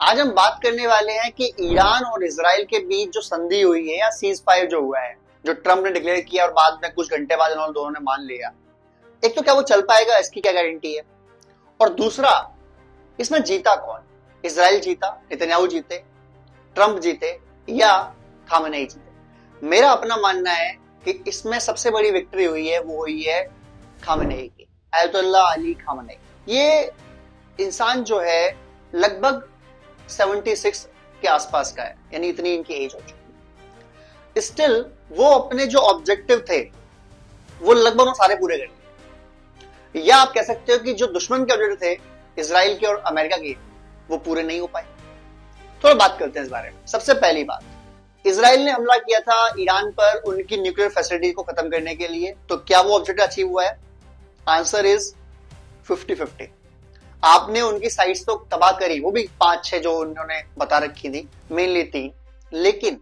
आज हम बात करने वाले हैं कि ईरान और इजराइल के बीच जो संधि हुई है या सीज फायर जो हुआ है, जो ट्रम्प ने डिक्लेयर किया और बाद में कुछ घंटे बाद उन्होंने दोनों ने मान लिया। एक तो क्या वो चल पाएगा, इसकी क्या गारंटी है? और दूसरा, इसमें जीता कौन? इजराइल जीता, नेतन्याहू जीते, ट्रम्प जीते या खामेनेई जीते? मेरा अपना मानना है कि इसमें सबसे बड़ी विक्ट्री हुई है वो हुई है खामेनेई की, अयतुल्लाह अली खामेनेई। ये इंसान जो है लगभग 76 के आसपास का है, यानी इतनी इनकी एज हो चुकी। स्टिल वो अपने जो ऑब्जेक्टिव थे वो लगभग सारे पूरे कर लिए, या आप कह सकते हो कि जो दुश्मन के ऑब्जेक्टिव थे इजराइल के और अमेरिका के, वो पूरे नहीं हो पाए। थोड़ा बात करते हैं इस बारे में। सबसे पहली बात, इजराइल ने हमला किया था ईरान पर उनकी न्यूक्लियर फैसिलिटी को खत्म करने के लिए। तो क्या वो ऑब्जेक्टिव अचीव हुआ है? Answer is 50-50। आपने उनकी साइट्स तो तबाह करी, वो भी 5-6 जो उन्होंने बता रखी थी, मेनली 3, लेकिन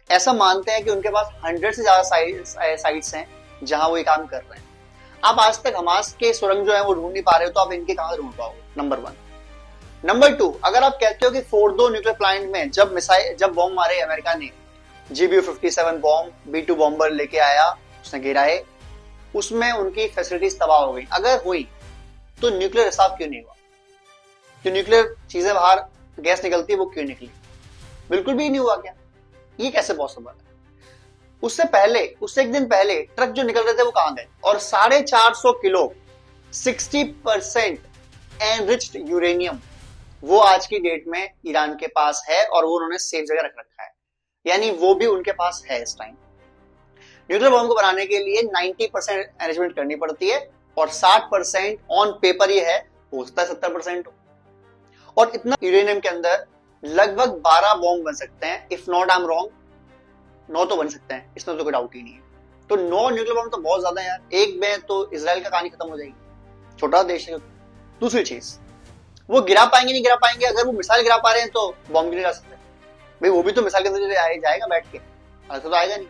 ऐसा मानते हैं कि उनके पास 100 से ज्यादा साइट्स हैं जहां वो ये काम कर रहे हैं। आप आज तक हमास के सुरंग जो है वो ढूंढ नहीं पा रहे हो, तो आप इनके कहां ढूंढ पाओगे? नंबर 1। नंबर 2, अगर आप कहते हो कि फोर्डो न्यूक्लियर प्लांट में जब बॉम्ब मारे अमेरिका ने, GBU-57 बॉम्ब, B2 बॉम्बर लेके आया, उसने गिराए, उसमें उनकी फैसिलिटीज तबाह हो गई। अगर हुई तो न्यूक्लियर रिसाव क्यों नहीं हुआ? जो न्यूक्लियर चीजें बाहर गैस निकलती है वो क्यों निकली? बिल्कुल भी नहीं हुआ क्या? ये कैसे पॉसिबल है? उससे एक दिन पहले ट्रक जो निकल रहे थे वो कहां गए? और 450 किलो 60% एनरिच्ड यूरेनियम वो आज की डेट में ईरान के पास है और वो उन्होंने सेफ जगह रख रखा है, यानी वो भी उनके पास है इस टाइम। न्यूक्लियर बॉम्ब को बनाने के लिए 90% अरेंजमेंट करनी पड़ती है और 60% ऑन पेपर ये है, हो सकता है 70% हो। और इतना यूरेनियम के अंदर लगभग 12 बॉम्ब बन सकते हैं, if not I am wrong 9 तो बन सकते हैं, इसमें तो कोई डाउट ही नहीं है। तो 9 न्यूक्लियर बॉम्ब तो बहुत ज्यादा है यार, एक में तो इजराइल का कहानी खत्म हो जाएगी, छोटा देश है। दूसरी चीज, वो गिरा पाएंगे नहीं गिरा पाएंगे? अगर वो मिसाइल गिरा पा रहे हैं तो बॉम्ब गिरा सकते हैं भाई, वो भी तो मिसाइल के अंदर जाएगा बैठ के, ऐसा तो आएगा नहीं।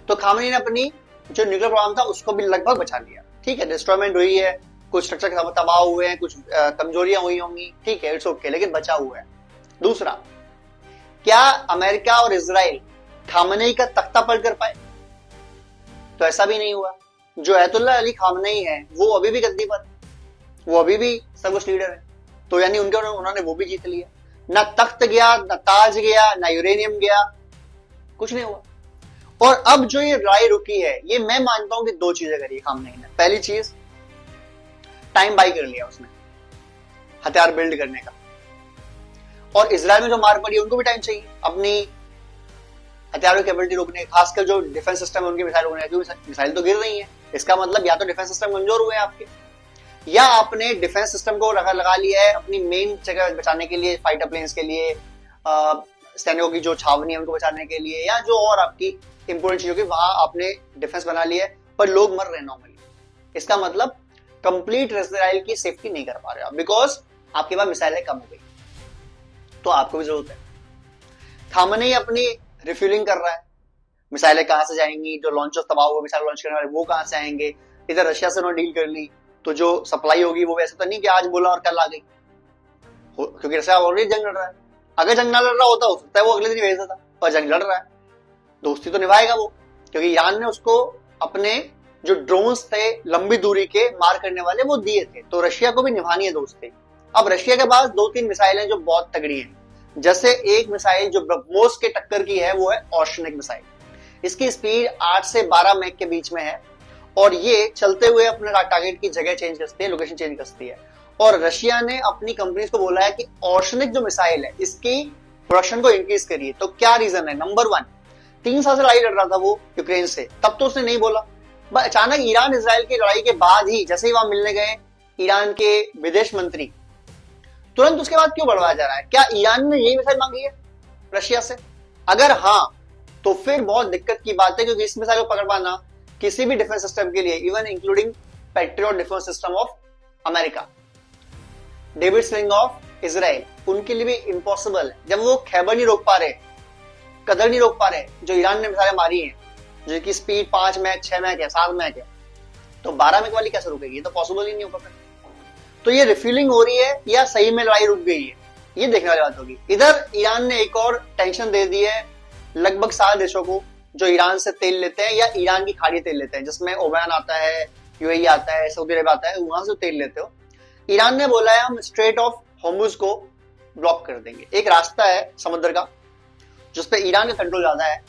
तो खामेनेई ने अपनी जो न्यूक्लियर प्रोग्राम था उसको भी लगभग बचा लिया। ठीक है, डिस्ट्रॉयमेंट हुई है, कुछ स्ट्रक्चर तबाह हुए हैं, कुछ कमजोरियां हुई होंगी, ठीक है, इट्स ओके, लेकिन बचा हुआ है। दूसरा, क्या अमेरिका और इजराइल खामेनेई का तख्ता पलट कर पाए? तो ऐसा भी नहीं हुआ। जो अयतुल्लाह अली खामेनेई है वो अभी भी गद्दी पर, वो अभी भी सर्वोच्च लीडर है, तो यानी उन्होंने वो भी जीत लिया। ना तख्त गया, ना ताज गया, ना यूरेनियम गया, कुछ नहीं हुआ। और अब जो ये लड़ाई रुकी है, ये मैं मानता हूं कि 2 चीजें करी खामेनेई ने। पहली चीज, टाइम बाई कर लिया उसने हथियार बिल्ड करने का, और इजराइल में जो मार पड़ी उनको भी टाइम चाहिए अपनी हथियारों की कैपेबिलिटी रोकने, खासकर जो डिफेंस सिस्टम है उनकी मिसाइल रोकने, क्योंकि मिसाइल तो गिर रही है। इसका मतलब या तो डिफेंस सिस्टम कमजोर हुए आपके, या आपने डिफेंस सिस्टम को लगा लिया है अपनी मेन जगह बचाने के लिए, फाइटर प्लेन्स के लिए, सैनिकों की जो छावनी है उनको बचाने के लिए, या जो और आपकी इंपोर्टेंट चीजों की, वहां आपने डिफेंस बना लिया है, पर लोग मर रहे हैं नॉर्मली। इसका मतलब कंप्लीट इजराइल की सेफ्टी नहीं कर पा रहे आप, बिकॉज आपके पास मिसाइलें कम हो गई, तो आपको भी जरूरत है। खामेनेई अपनी रिफ्यूलिंग कर रहा है, मिसाइलें कहां से जाएंगी? जो लॉन्चर्स तबाह हुए मिसाइल लॉन्च करने वाले वो कहां से आएंगे? इधर रशिया से उन्होंने डील कर ली, तो जो सप्लाई होगी वो वैसे तो नहीं कि आज बोला और कल आ गई, क्योंकि रशिया ऑलरेडी जंग लड़ रहा है। अगर जंग ना लड़ रहा होता हो सकता है वो अगले दिन भेज देता, पर जंग लड़ रहा है, दोस्ती तो निभाएगा वो, क्योंकि ईरान ने उसको अपने जो ड्रोन्स थे लंबी दूरी के मार करने वाले वो दिए थे, तो रशिया को भी निभानी है दोस्ती। अब रशिया के पास 2-3 मिसाइलें जो बहुत तगड़ी हैं, जैसे एक मिसाइल जो ब्रह्मोस के टक्कर की है वो है ऑर्शनिक मिसाइल। इसकी स्पीड 8 से 12 मैक के बीच में है, और ये चलते हुए अपने टारगेट की जगह चेंज करती है, लोकेशन चेंज करती है। और रशिया ने अपनी कंपनीज को बोला है कि ऑर्शनिक जो मिसाइल है इसकी प्रोडक्शन को इंक्रीज करिए। तो क्या रीजन है? नंबर 1, 3 साल से लड़ाई लड़ रहा था वो यूक्रेन से, तब तो उसने नहीं बोला, बट अचानक ईरान इजराइल की लड़ाई के बाद ही, जैसे ही वहां मिलने गए ईरान के विदेश मंत्री, तुरंत उसके बाद क्यों बढ़वाया जा रहा है? क्या ईरान ने यही मिसाइल मांगी है रशिया से? अगर हाँ, तो फिर बहुत दिक्कत की बात है, क्योंकि इस मिसाइल को पकड़ पाना किसी भी डिफेंस सिस्टम के लिए, even including patriot defence system of America, David sling of Israel, उनके लिए भी इम्पॉसिबल है। जब वो खैबर नहीं रोक पा रहे, कदर नहीं रोक पा रहे, जो ईरान ने मिसाइलें मारी हैं जिनकी स्पीड 5 मैक, 6 मैक है, 7 मैक है, तो 12 मैक वाली कैसे रुकेगी? ये तो पॉसिबल ही नहीं होगा। तो ये रिफिलिंग हो रही है या सही में लड़ाई रुक गई है? ये देखने वाली बात होगी। इधर ईरान ने एक और टेंशन दे दी है लगभग 7 देशों को जो ईरान से तेल लेते हैं या ईरान की खाड़ी तेल लेते हैं, जिसमें ओमान आता है, यूएई आता है, सऊदी अरब आता है, वहां से तेल लेते हो। ईरान ने बोला है हम स्ट्रेट ऑफ हॉर्मुज को ब्लॉक कर देंगे। एक रास्ता है समुद्र का जिस पे ईरान का कंट्रोल ज्यादा है,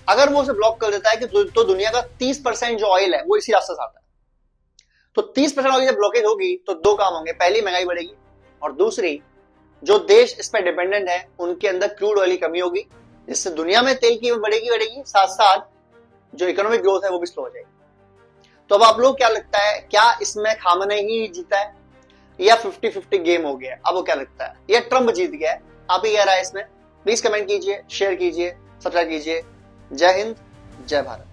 अगर वो उसे ब्लॉक कर देता है कि तो दुनिया का 30% जो ऑयल है वो इसी रास्ते से आता है। तो 30% ऑयल जब ब्लॉकेज होगी तो दो काम होंगे, पहली महंगाई बढ़ेगी और दूसरी जो देश इस पर डिपेंडेंट है उनके अंदर क्रूड ऑयल की कमी होगी, जिससे दुनिया में तेल की बढ़ेगी, साथ साथ जो इकोनॉमिक ग्रोथ है वो भी स्लो हो जाएगी। तो अब आप लोग क्या लगता है, क्या इसमें खामने ही जीता है या 50-50 गेम हो गया? अब वो क्या लगता है, या ट्रम्प जीत गया है? आप ही कह रहा है इसमें? प्लीज कमेंट कीजिए, शेयर कीजिए, सब्सक्राइब कीजिए। जय हिंद, जय भारत।